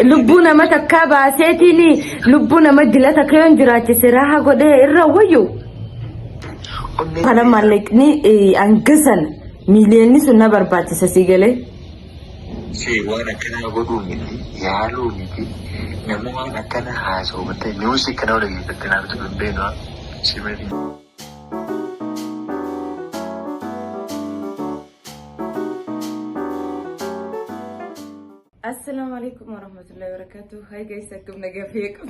لبونا ما تكابا سيتيني لبونا ما دلتا كيون جراتي سراحة قد الرويو فلما لكني أنقصن مليوني سنة برباتي سسيقلي سي وانا كنا أقولو ميتي يالو ميتي نمو وانا كنا حاسو بتاي ميوزي كنا ولي بتنا بتبين بينوا سيمالي السلام عليكم ورحمة الله وبركاته. هاي جايز أكم نجافيكم.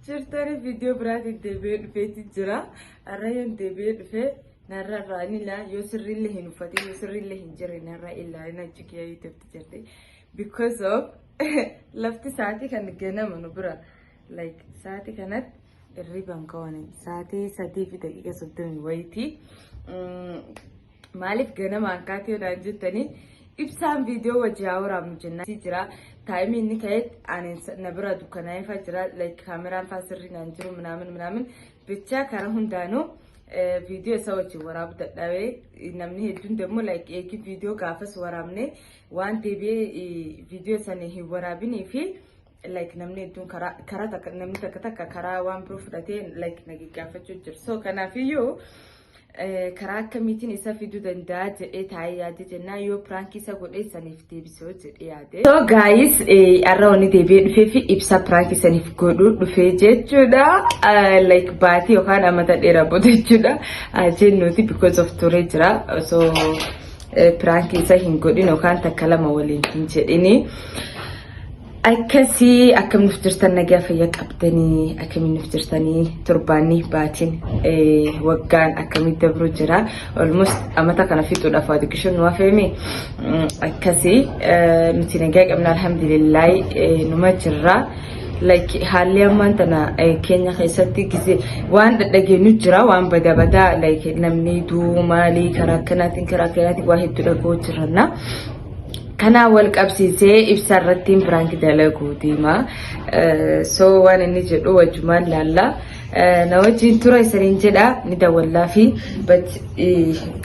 شفتني فيديو برات الدبير في تجرا الرأي الدبير في نرى راني لا يسر اللي هنفتي يسر اللي هنجري نرى إلا أنا جكيا يوتيوب تجري because of لفت ساعتي كان جنا منو برا like ساعتي كانت الريبان كوني ساعتي في دقيقة صدقني ويتي مالف جنا ما كاتي ورانجتني إبسام فيديو وجاورا مجنة تجرا تايمي نكايت عن نبرة دكانة فجرا like كاميرا فاسرين نانجرو منامن بتشا كارهون دانو فيديو سوتشي وراب تداوي نمني هدون دمو like إيكي فيديو كافس ورامني وان تبي فيديو سنه ورابيني في like نمني هدون كرا تك نمني تكتك كرا وان بروف داتين like نجي كافتشو جرسو كنا فيو كرا كميتين إسا فيديو دندات تايادي جنا يو برانكي ساقود سنفتي بسوت إيادي so guys أراوني ديبين في إبسا برانكي سنفقودو دفي جيتشودا like باتي وخان أمتا إيرابو جيتشودا جنوتي because of توريجرا so برانكي إسا هنقودين وخان تكالما ولين تنجديني أكسي أكم نفترتن نجافة يكابتني أكم نفترتني ترباني باتين وقان أكم يدبرو جرا almost أمتا كان في طول أفادك شو نوافهمي أكسي نتينجاك أمنا الحمد لله نما جرا like حاليا ما أنتنا كينيا خيساتي كذي وان دقي نجرا وان بدا like نمني دو مالي كراكنات واحد تلقو جرنا كنا أول كابسيسي إبصارتين برانك دلقو ديما so وانا نجد وجمال لالا نوجين ترى يسرين جدا نداولا في but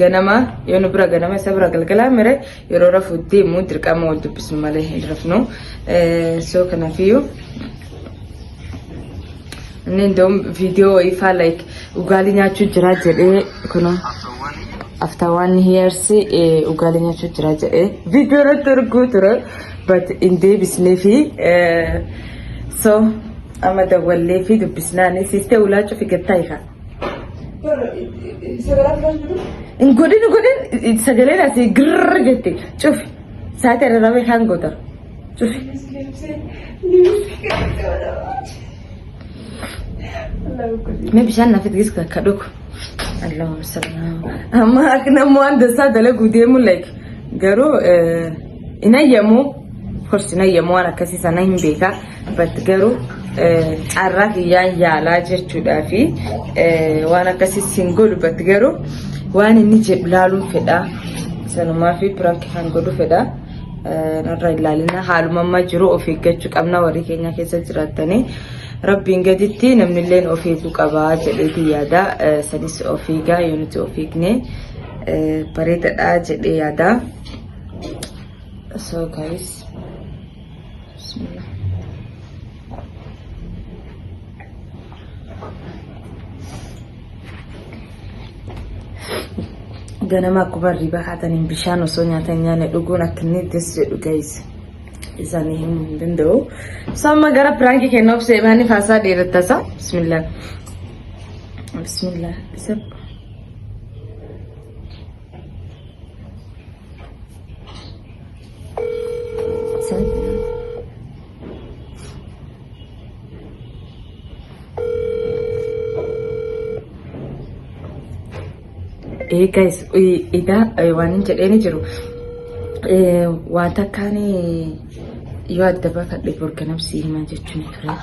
غنما يونبرا غنما سبرا غلغلا مره يرورا فودي مودرك أما ودو بسم الله يرفنو so كنا فيو نندوم فيديو إيفا like وقالي ناتشو جرا جده كنا after 1 years ugalinya chuchra je video na turgutra but in day bisnefi so amada wallefi do bisnani siste ulacho fi gataiha ingodin sagalena si grrr gatti shuf saate rawe khan gotar shuf me bishan nafit giska kaduk اللهم صل أما أكنا مو عند السادة لقوا ديمو like قالوا إنايمو خرج إنايمو أنا كسيس أنايم بيكا بتقالوا عراك يا لاجر تدافي وأنا كسيس سينجول بتقالوا وأنا نجيب لالو فدا سنو ما في برانك هنقولوا فدا نرى لالنا حال ماما جرو في كتشك أمنا وريكينا كيسة جراتني ربي نجدتي نمن اللين أوفيكو كباج الذي يدا سنس أوفيكا يونت أوفيكني بريد الأج يدا so guys بسم الله ganama kubar riba hatanin bishano sonya tanyane duguna kinni desje guys إذا نهم بندو سما جرب برانكي كنوب سيباني فاسا ديرتاسا بسم الله سب إيه guys إذا وانين جدني جرو واتكاني يواد دبافة لبورك نفسي ما جتشوني فريق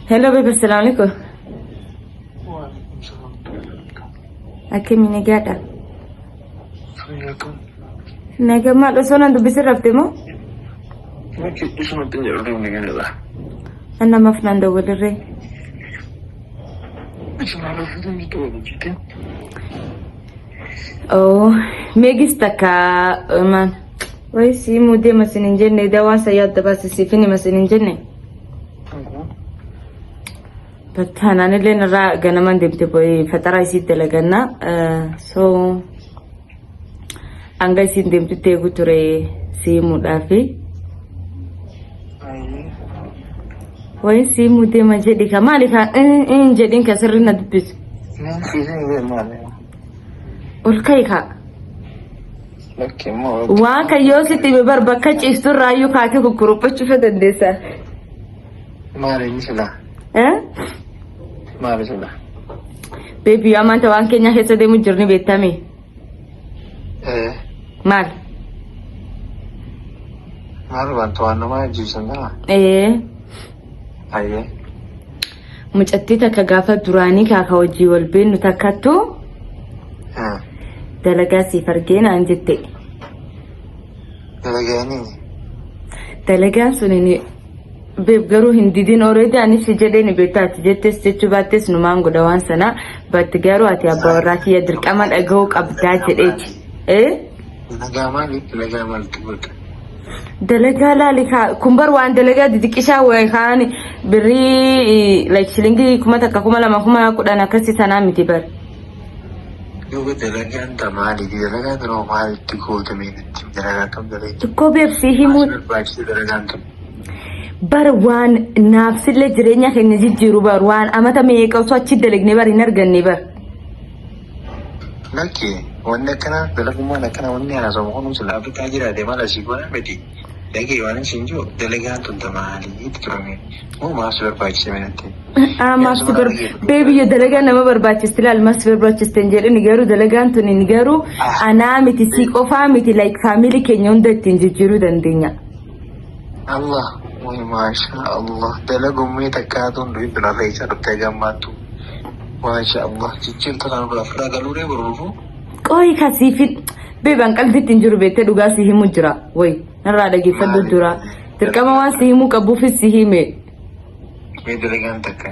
هلو بيبي السلام عليكم أكيد من قاعدة نجا ما لسنا ندو بيصير رفتمو ما كي إيش ما تنجح رفتمو نجا أنا ما فينا ندور الري إيش ما رفتمو نجوا جيتين أو ميجستكا man Wai si mu dai masinin jenne da wasa yadda ba su sifini masinin jenne. Fatana ne le na ganaman dibte boy fatara isi talaganna so an ga sin dibte te guture si mu dafi. Wai si mu dai ma jadi kamali ka in jadin ka sirrin na dubis. Ulkai ka. Waa kan yoo sitti bar bakka ciiftu raayyuu kaatee kukuruphachuu dandeessa. Maali misila? Maali sila? Beebii amanta waan keenya keessa deemu jirni beektame. Maal? Maal wanti waan nama ajjiibsan dha? Ayyee. Mucattii takka gaafa duraanii kaaka hojii wal beennu takkattu. Dalagaa siif argeenaan jette. Dalagaanii? Dalagaan suni beeb garuu hin didin already anis jedheen beektaati jettes jechuu baattes numaan godha waan sana batti garuu ati abbaa warraa kiyya dirqama dhagahuu qabdaa jedheeti. Dalagaa maali? Dalagaa maaltu godha? Dalagaa laali kun bar waan dalagaa didiqishaa wayi kaan birrii like shilingii 1,210 akkasii sanaa miti bar. Yoo dalagaan tamaali dalagaa biroo maalitti gootamee itti dalagaa kam dalee? Tokko beeksii himuu. Barbaachisa dalagaan kam? Bar waan naafsillee jireenya keenya jijjiiru bar waan amata meeqa osoo achi dalagne bar hin arganne bar. Lakkee wanni akkana dalagummaan akkana wanni haasamu kun sila Afrikaa jiraate mala si goona miti. Dhagee waan isin jiru dalagaan tun tamaali itti turame. Moo maas barbaachisa minatti? Maas beebii yoo dalagaa nama barbaachisti laal maas barbaachisten jedhani garuu dalagaan tun hin garuu anaa miti si qofaa miti like faamilii keenya hunda ittiin jijjiiruu dandeenya. Allah way maasha Allah dalagummee takkaatuun du'i bilarra isa dhuftee gammaattu. Maasha Allah jijjiirta kana bira fira galuuree baruufu. Qooyi kasiifin beeban qalbitti hin jiru beektee dhugaa si himu jira way narraa dhageeffadhu dura dirqama waan si himuu qabuufis si hime. Dalagaan takka.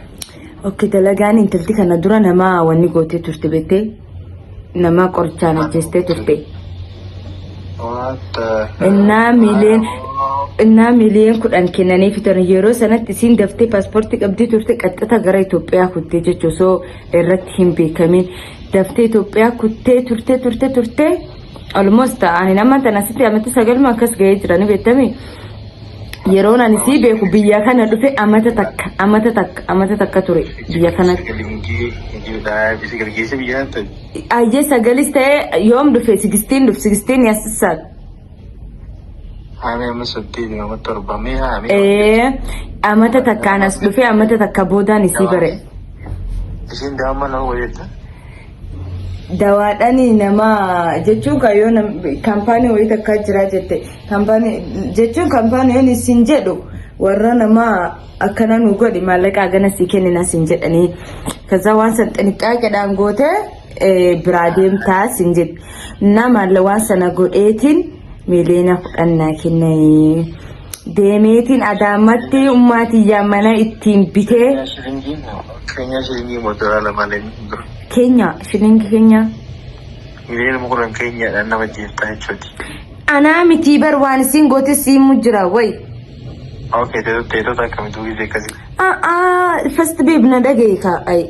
Okay dalagaan intalti kana dura nama wanni gootee turte beektee nama qorichaan ajjeestee turte. Innaa miliyoon 10 kennanii fitan yeroo sanatti isiin daftee paaspoortii qabdii turte qaxxata gara Itoophiyaa kuttee jechuun osoo irratti hin beekamin daftee Itoophiyaa kuttee turte almost ani nama tanasitti amatti 9 akkas ga'ee jirani beektame. Yeroon ani si beeku biyya kana dhufe amata takka ture biyya kanatti. Ayyee 9 ta'ee yoom dhufe 16 yaasisaadha. Haamee masatti nama torbamee amata takka anas dhufe amata takka boodaan isii bare. Isin daama nama wayyatta? Dawaadhani nama jechuun kayyoo kaampaanii wayii takka jira jette jechuun kaampaaniin isin jedhu warra nama akkana nu godhi maallaqa agana sii kennina sin jedhanii kaza waan san xinqaaqedhaan goote biraa deemtaa sin jedhe nama waan sana godheetiin miliyoona 10 kennanii deemeetiin adaamatti ummaatiyyaa mana ittiin bitee. Kenya shilingii motora lamaanii. Kenya shilingi Kenya. Miliyoona 10 Kenya nama jeeftaa jechuuti. Anaa miti bar waan isin goote siimu jira way. Okay teessota akkamitti gisee akkasii. First babe na dhagee ka ay.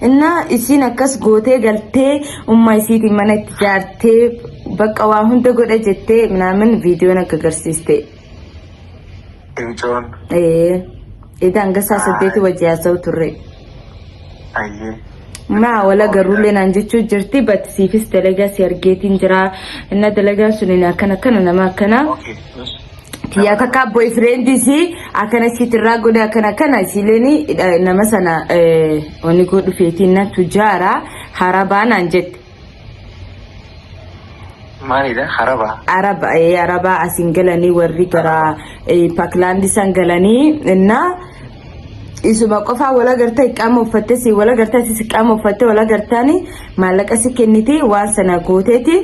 Inna isin akkas gootee galtee ummaa isiitiin mana itti jaartee bakka waa hunda godha jettee minaamin viidiyoon akka agarsiiste. Inchoon. Idan gasa saddeeti wajji haasa'u turre. Ayyee. Maa wala garullee naan jechuu jirti batti siifis dalagaa si argeetiin jira. Inna dalagaan sun akkana nama akkana. Kiyyaa takka boyfriendii si akkana siitirraa godhe akkana isiileeni nama sana wanni godhu feetiin na tujaara harabaa naan jette. Maalidha harabaa? Arabaa asin galanii warri gara Paakilandi san galanii inna isuma qofaa wala gartaa iqaama uffatte si wala gartaa si iqaama uffatte wala gartaani maallaqa si kenniti waan sana gooteeti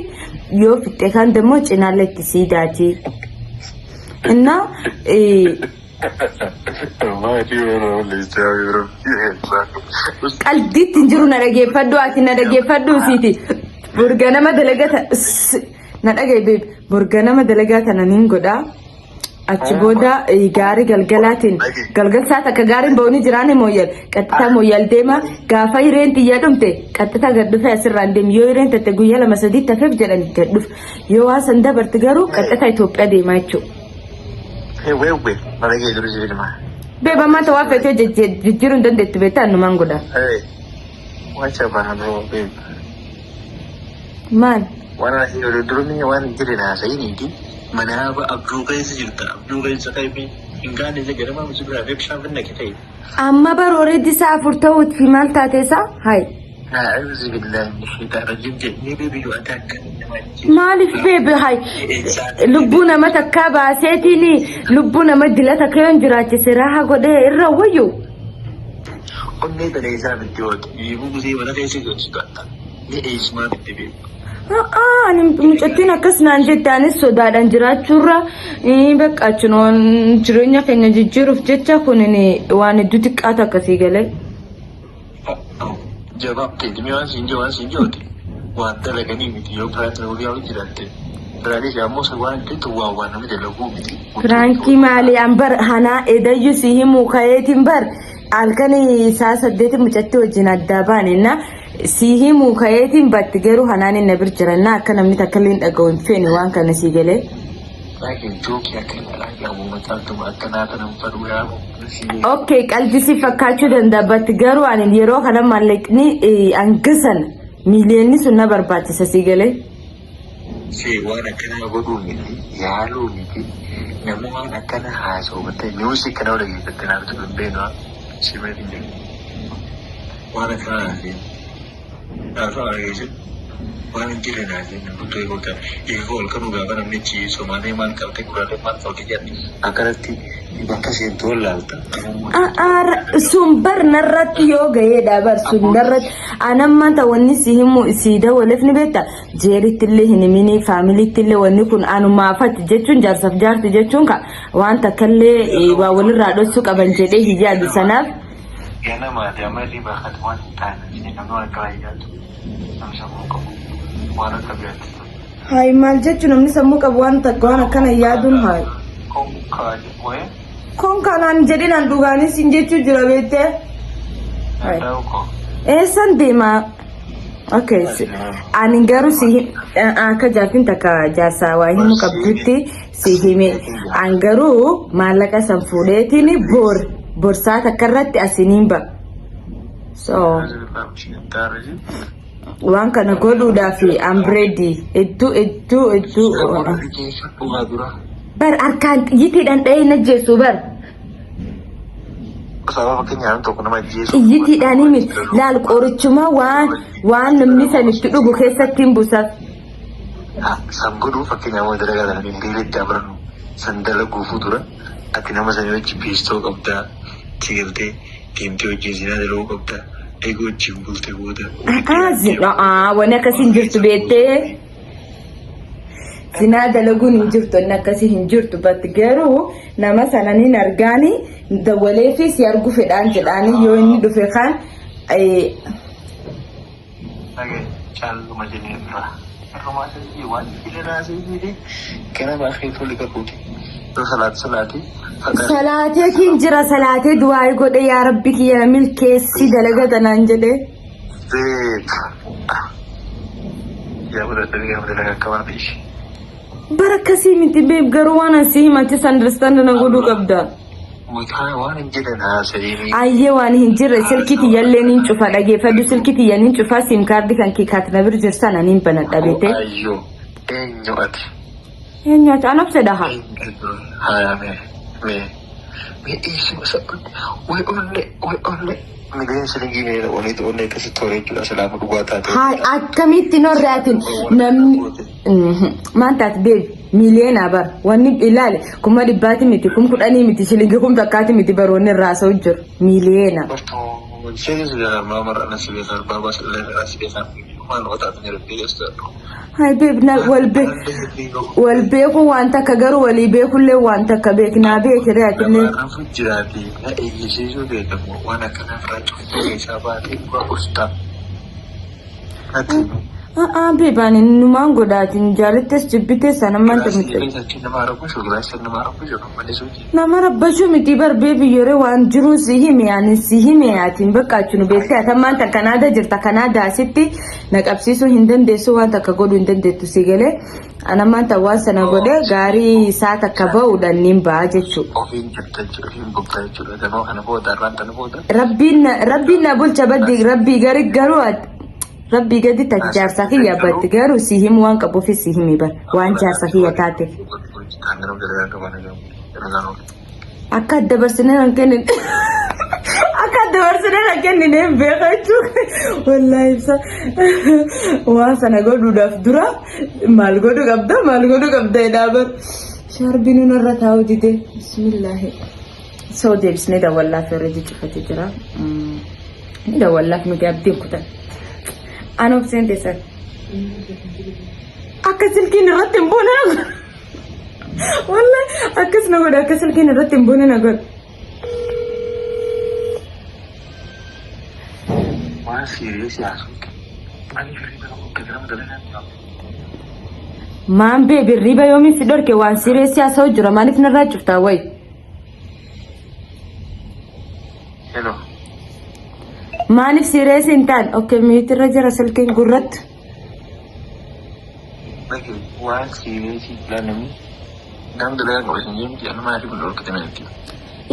yoo fitte kan demmoo cinaalle itti siidaati. Inna qalbiitti hin jiru na dhageeffadhu ati na dhageeffadhu siiti. Burga nama dalagata na dhagay babe Borgana madalagaa kana nin godha. Achi booda gaarii galgalaatiin galgal saata akka gaariin ba'uuni jiraane mooyyal qaxxitaa mooyyal deema gaafa hireen xiyyaa dhumte qaxxitaa gad dhufe asirraan deemu yoo hireen tatte guyyaa 2-3 tafeef jedhani gad dhufe yoo waa san dabarte garuu qaxxitaa Itoophiyaa deemaa jechuudha. Malagee jiru jirma. Beeba mata waa feetee jijjiiruu hin dandeettu beektaa annumaan godha. Wacha baanoo beeba. Maal? Waan asii olii durni waan jireenya haasa'iniiti. Mana abduu keessa jirta. Abduu keessa ta'e hin gaane isa gara maamii biraa fi bishaan finna kitee. Amma barooree disaa 4 ta'uuti maal taateessa? Hayi. A'uuzu billahi shaitaan rajim jedhee beebi yoo adda akka maaliif beebi hayi lubbuu nama takkaa baaseetiin lubbuu nama dilata kayoon jiraachise raaha godhee irra wayyu. Onnee tana isaa bitti hooti. Yiibuu gusee wala keessa jirtu taata. Ni eessumaa bitti beeku. Ani mucattiin akkas naan jettaanis sodaadhaan jiraachuurra bakka achinoon jireenya keenya jijjiiruuf jecha kun waan hedduu xiqqaatu akkasii galee. Jabaabtee dhimmi waan siin jiruuti. Waan dalaganii miti yoo biraatti nama biyyaa jiraatte. Biraanis ammoo waan itti waan namni dalaguu miti. Firaankii maali ambar hanaa edayyuu si himuu kayeetiin bar halkan isaa 8 mucatti wajjin addaa baanenna. Si himuu kayeetiin batti garuu hanaan inni bir jiranna akka namni takka illee dhaga'u hin feene waan kana si galee. Laakiin jookii akka yaa'u mataatuma akka naata nama fadhu yaa'u. Okay qalbisi fakkaachuu danda'a batti garuu ani yeroo kana maallaqni hangasan miiliyoonni sun na barbaachisa si galee. Si waan akkana godhuu miti yaaluu miti namni waan akkana haasa'u battee mi'uusi kana wal dhaggeeffatte naaf turan beenu si mee hin jiru. Waan akkana haasa'e. Naafaa ageessu waan hin jirre naasee namni eeguuta eeguu ol kanuu gaafa namni ciisu malee maal qabte kuraalee maal qabte jedhu akkanatti bakka seentu wallaalta. Sun bar narratti yoo gaheedha bar sun narratti anamma ta'wanni si himu si dawaleef ni beekta jeeritti illee hin himini faamiliitti illee wanni kun anumaafatti jechuun jaarsaaf jaarti jechuun ka waan takkallee waa walirraa dhossuu qaban jedhee hiyyaadu sanaaf. Yana mati amali bakal wan tan ini namno kerajaan namni sammuu qabu waan akka biraatti. Hayi maal jechuun namni sammuu qabu waan takka waan akkana yaaduun hayi. Kun kanaan jedhinaan dhugaanis hin jechuu jira beektee. Eessan deemaa? Okay. Ani garuu si akka jaartiin takka jaarsaa waa himu qabdutti si hime. An garuu maallaqa san fuudheetiin borsaa takka irratti asiniin ba. So waan kana godhuudhaaf I'm ready. Hedduu. Bar harkaan xiyyiitiidhaan dhahee na jeessu bar. Sababa keenyaan tokko nama jeessu. Xiyyiitiidhaan himi laal qorichuma waan namni san itti dhugu keessatti hin buusaaf. San godhuu fakkeenyaaf waan dalagaa hin deebiitti abaran san dalaguu fuuldura ati nama sanii wajji piistoo qabdaa tiirtee deemtee wajjin zinaa dalaguu qabdaa eeguu wajjin bultee booda. Waan akkasii hin jirtu beektee. Zinaa dalaguun hin jirtu inni akkasii hin jirtu batti garuu nama sananiin argaani dawalee fi si argu fedhaan jedhaanii yoo inni dhufe kan. Caaluma jenneerra. Irrumaa sadii waan ilaalaa sadii kana baay'ee tole qabuuti. Salaati. Salaatee kin jira salaatee du'aa godhe yaa rabbi kiyya milkeessi dalaga tanaan jedhee. Yaa mudatan yaa mudatan akka waan ta'e. Barakasii miti beeb garuu waan asii himachis understand na godhuu qabda. Waan hin jedhan haasa'ee. Ayyee waan hin jirre silkiti yalleen hin cufa dhageeffadhu silkiti yan hin cufa sim kaardi kan kiikaat na bir jirsan aniin banadha beete. Ayyoo eenyu ati. Eenyu ati anaaf sedha. Haa mee eessuma sabbaatti way onne midhaan silingii meeshaa onne akkasitti horee jechuudha salaamu dhugaa taate. Haa akkamitti norraatiin namni maan taate beebi. Miliyoona bar wanni ilaale kuma dhibbaati miti kum kudhanii miti shilingii kum takkaati miti baroonni irraa soo jiru miliyoona. Hai beeb na wal beeku waan takka garuu walii beekullee waan takka beeknaa beekiree atillee. Jiraati na eeyyisiisuu beekamu waan akkanaaf irraa cufattee isaa baatee dhugaa gorsita. Bebaan numaan godhaatiin jaalattes jibbites sanammaan miti. Nama rabbashuu miti barbee biyyoore waan jiru si hime ani si hime atiin bakka achunu beektee atammaan takka Kanaada jirta Kanaada asitti na qabsiisuu hin dandeessu waan takka godhuu hin dandeettu si galee anammaan ta'aa waan sana godhee gaarii isaa takka ba'uudhaan niin ba'a jechuudha. Rabbiin na bulcha baddi rabbii garuu Rabbi gadi tak jaarsa kiyya batti garuu si himu waan qabuuf si himi bar waan jaarsa kiyya taate. Akka dabarsine nan kennin hin beeku jechuudha. Wallahi ibsa waan sana godhuudhaaf dura maal godhu qabda jedhaa bar. Shaarbiin irra taa'u dide bismillaahi. Soo deebisnee daawwallaaf irra jijjiirratee jira. Daawwallaaf miti abdiin kutan. Ano sente san? Akka silkiin irratti hin buune na godha. Wallahi akkas na godha akka silkiin irratti hin buune na godha. Waan serious yaasuuti. Maan bee birriba yoomiin si dhorke waan serious yaasa'u jira maaliif narraa cuftaa wayi? Hello. Maaliif serious hin taane? Okay miitirra jira silkiin gurratti. Waan serious ilaalanii namni dalagaa qabatanii miti amma maaliif hin dhorkatamanitti?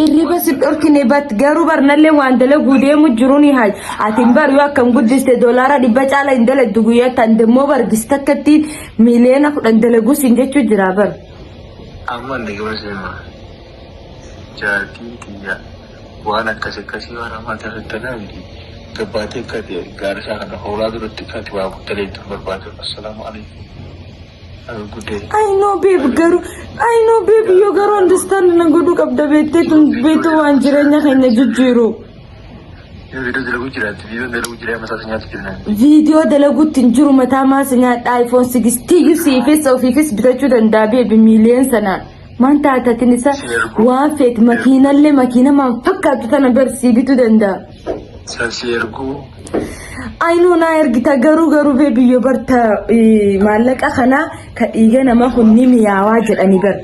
Irriba si dhorkine bat garuu barnallee waan dalaguu deemu jiru ni haaj. Atiin bar yoo akkam guddiste doolaara 100 caala hin daladdu guyyaa tan deemmoo bargista akkattiin miliyoona 10 dalaguu siin jechuu jira bar. Amma inni gaba seema jaatiin kiyya waan akkasii waan ammaa taasisanaa miti. Gabaatee akkati gaarisaa kana hoolaa duratti akkati waa guddaleetu barbaadu. Assalaamu alaikum. I know babe yoo garuu understand na godhuu qabda beektee tun beektu waan jireenya keenya jijjiiru. Viidiyoo dalaguutti hin jiru mataa maasa nyaadhaa iPhone 16 siifis ofiifis bitachuu danda'a beebi miiliyoon sanaan. Maan taatatin isa waan feet makiinallee makiina maan fakkaatu tana barsii bituu danda'a. Sassi erguu. Ainoo na ergita garuu biyyo barta maallaqa kana ka dhiiga nama hunni miyaawaa jedhanii bar.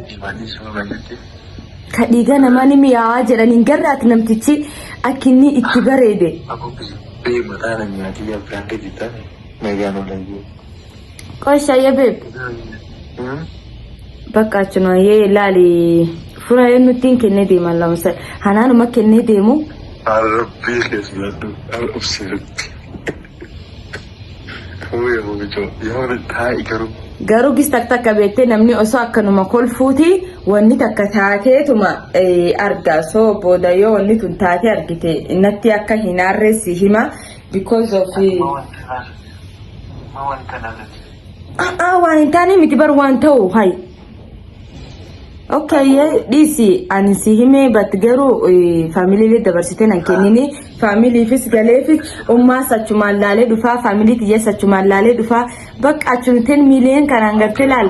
Ka dhiiga nama ni miyaawaa jedhanii garraati namtichi akka inni itti bareede. Qoshayya beeb. Bakka achuma yee laali fura yoo nuti kennee deeman lamsa hanaanuma kennee deemu. Arabbii keessatti obsiirratti. Garuu gis takka beektee namni osoo akkanuma kolfuuti wanni takka taateetuma argaa soo booda yoo wanni tun taatee argite natti akka hin arreessi hima because of waan hin taane miti bar waan ta'u hay. Okay, disi ani si hime bat garuu family dabarsite nan kennini family fis galeefis umma sachumaan laalee dhufa family tiyya sachumaan laalee dhufa bakka achun 10 million kan angarte laal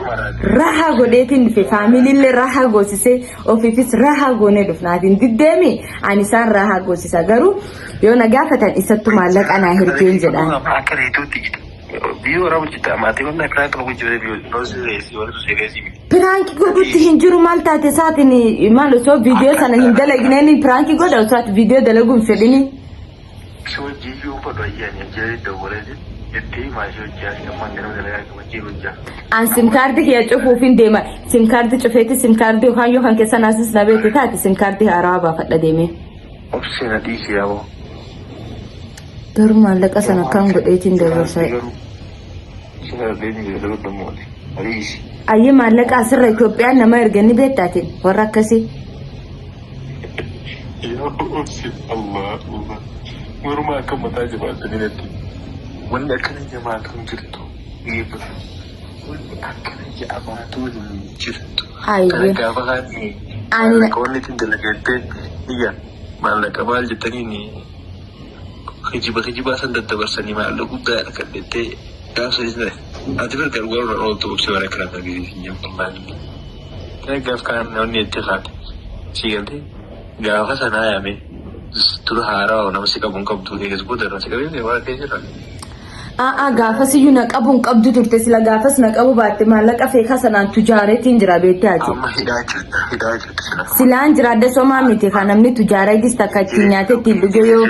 raha godheetin fi family le raha goosise ofifis raha goone dhufnaatin diddeemi ani san raha goosisa garuu yoo na gaafatan isattu maallaqa na hirkeen jedhan. Biyo rabu jita amati wonna prank no gujire biyo no seriously wala seriously prank godutti hin jiru maal taate saatini maal so video sana hin dalagneni prank goda saat video dalagum fedini so jiyo podo yani jere do wala jetti ma so jasi amangano dalaga ko jiru ja an sim card ki yacufu fin dema sim card cufeti sim card yo kan kesan asis na beti taate sim card araba fadda deme opsena disi yawo Garu maallaqa sana kan godheetiin dabarsai. Ayyee maallaqa asirra Itoophiyaan nama erganii beektaatiin warra akkasii. Morma akka mataa jabaatanii natti. Wanni akkana jabaatu hin jirtu. Wanni akkana jabaatu hin jirtu. Ayyee. Gaafa haadhi. Maallaqa wanni ittiin dalagattee iyya maallaqa maal jettanii Kijiba san daddabarsanii maallaqa guddaadha kan jettee gaafa isne ati barka warra ooltu boksii warra kana kan gidi hin falmaani. Gaaf kan namni itti faate siigalte gaafa sanaa yaame tura haaraa nama si qabuun qabdu eegas booda irra si qabee waan ta'e jira. gaafas iyyuu na qabuun qabdu turte sila gaafas na qabu baatte maallaqa feekaa sanaan tujaareetiin jira beettee ati. Amma hidhaa jirti sila. Silaan jira adda somaa miti kan namni tujaaree gis takka ittiin nyaate ittiin dhuge yoo.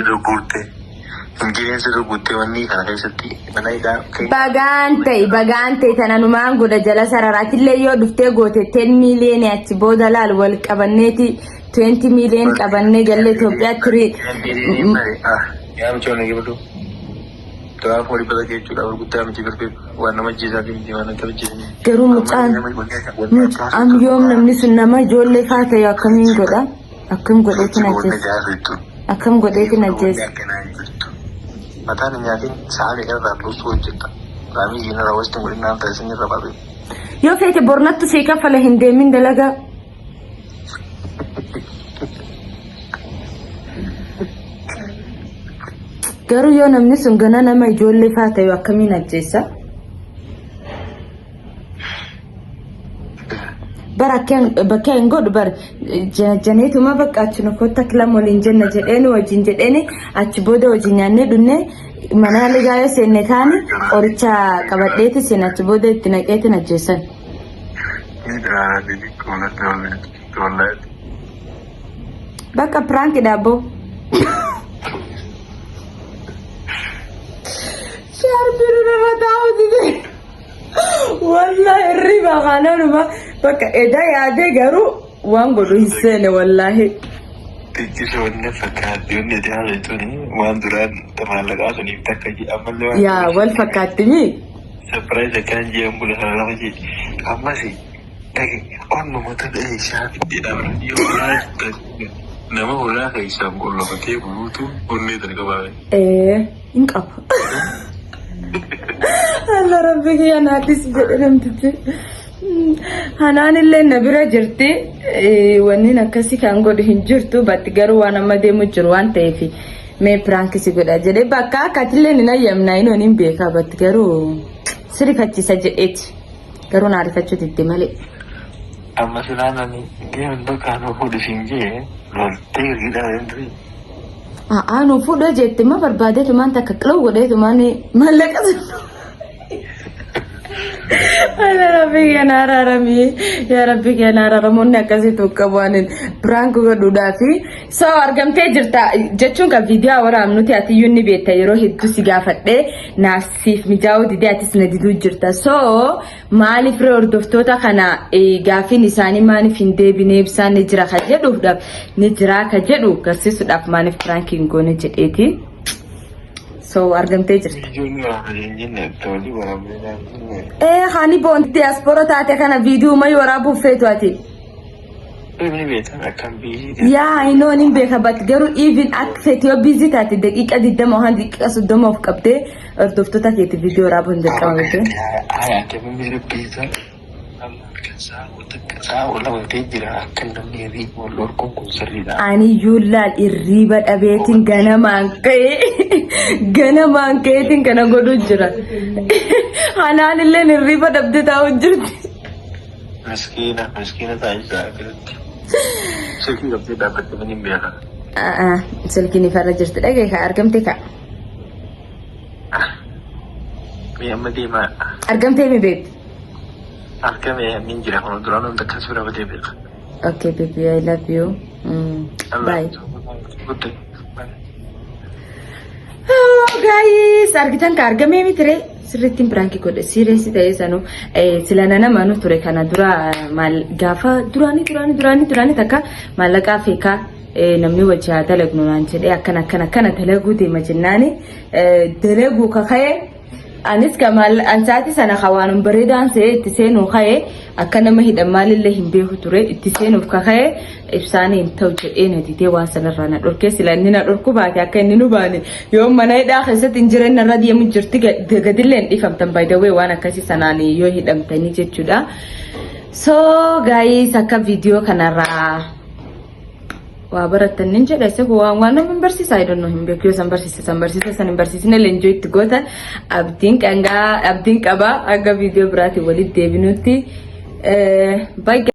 Injireen sirrii guuttee wanni kana keessatti mana hidhaa. Bagaan ta'e tananumaan godha jala sararaatillee yoo dhuftee goote 10 miiliyoonii achi booda laal wal qabanneeti 20 miiliyoon qabannee galle Itoophiyaatti. Yaa michoon nagee baduu. Turaa foolii bada jechuudha gurguddaa miti birbee waan nama jiisaa fi miti waan akka hojjetan. Garuu mucaan yoom namni sun nama ijoollee faa ta'e akkamiin godha? Akkam godheetiin ajjeessa? Akkam godheetiin ajjeessa? Mataan nyaatiin sa'a meeqarraa luusuu hojjeta. Raamii jiina raawwastiin godhinaan taasisan irra baabee. Yoo feete bornattu sii kaffala hin deemin dalagaa. Garuu yoo namni sun gana nama ijoollee faa ta'e akkamiin ajjeessa? Bakka hin godhu janeetuma bakka achi nukkoota kilam waliin jenna jedheeni wajjin jedheeni achi booda wajjin nyaannee dhunne mana ligaa yoo seenne taane qoricha qabadheeti seen achi booda itti naqeetiin ajjeessan. Bakka piraanki daabboo. Sharbiru nama taa'uuti. Wallahi riba kananuma bakka eda yaade garuu waan godhu hin seene wallahi. Tijjisa wanne fakkaatti wanne taa'aa jechuun waan duraan maallaqaa suniif takka ammallee waan. Yaa wal fakkaatti mi? Surprise akkan jee ambula sana lama jee ammas dhage onnumata dhahee shaafitti dhabra yoo nama horaa keessaan qollofatee buluutu onnee dalga baa'e. Hin qabu. Allah rabbi kiyya naatis jedhe namtichi. Hanaan illee na bira jirti wanni akkasii kan godhu hin jirtu batti garuu waan amma deemu jiru waan ta'eef mee piraankisi godha jedhee bakka akkatillee ni nayyamna inoon hin beekaa batti garuu sirrifachiisa jedheeti garuu naarifachuuti itti malee. Amma silaanani deeman bakkaan fuudhisiin jee loltee hidhaa dandiri. Nu fuudha jette ma barbaadeetumaan takka qilau godheetumaan maallaqa sana. Ala rabbi kana araarami yaa rabbi kana araaramuun akkasii tokko bu'aniin piraank godhuudhaa fi soo argamtee jirta jechuun kan viidiyoo waraabnuti ati iyyuu ni beekta yeroo hedduu si gaafadhee naafsiif mijaa'uu didee atis na diduu jirta soo maaliif hordoftoota kana gaafiin isaanii maaliif hin deebinee ibsaan ni jira ka jedhuudhaaf ni jira ka jedhu garsiisuudhaaf maaliif piraankiin goone jedheeti. So argamtee jirti. Hani boonti diaspora taate kana viidiyoo mayi waraabuuf feetu ati. Yaa inoon hin beeka bat garuu even akka feetu yoo biizii taate daqiiqa 20 waan daqiiqa 30 of qabdee hordoftoota keetti viidiyoo waraabuu hin dirqamate. Ani yuullaal irriba dhabeetiin ganamaan ka'eetiin kana godhu jira. Hanaan illee irriba dhabde taa'u jirti. Maskiina taa'isa akkasitti. Silkii qabdee dhaabbatte mani hin beekan. Silkiin ifarra jirti dhagee ka argamte ka. Mee amma deemaa. Argamtee mi beektu? Argame min jira kun duraan wanta akkasii rabatee beeka. Okay baby, I love you. Bye. Oh guys, argitan ka argamee mi ture? Sirriittiin piraanki godhe sireessi ta'ee sanu sila nama nu ture kana dura gaafa duraanii takka maallaqaa feekaa namni wajjaa dalagnu naan jedhee akkana dalaguu deema jennaani dalaguu kaka'ee anis kamal ansaati sana kawaanum bareedaan see itti seenuu ka'ee akka nama hidhan maalillee hin beeku ture itti seenuuf kaka'ee ibsaanii hin ta'u jedhee na didee waan sanarraa na dhorkee sila inni na dhorku baate akka inni nu baane yoo mana hidhaa keessatti hin jireenya irra deemu jirti gadillee hin dhiifamtan by the way waan akkasii sanaan yoo hidhamtanii jechuudha. So guys akka viidiyoo kanarraa waa baratanii jedha isa waan nama barsiisa I don't know hin beeku yoo san barsiisa san barsiisne leenjoo itti gootan abdiin qaba akka viidiyoo biraatiin walitti deebinutti bye.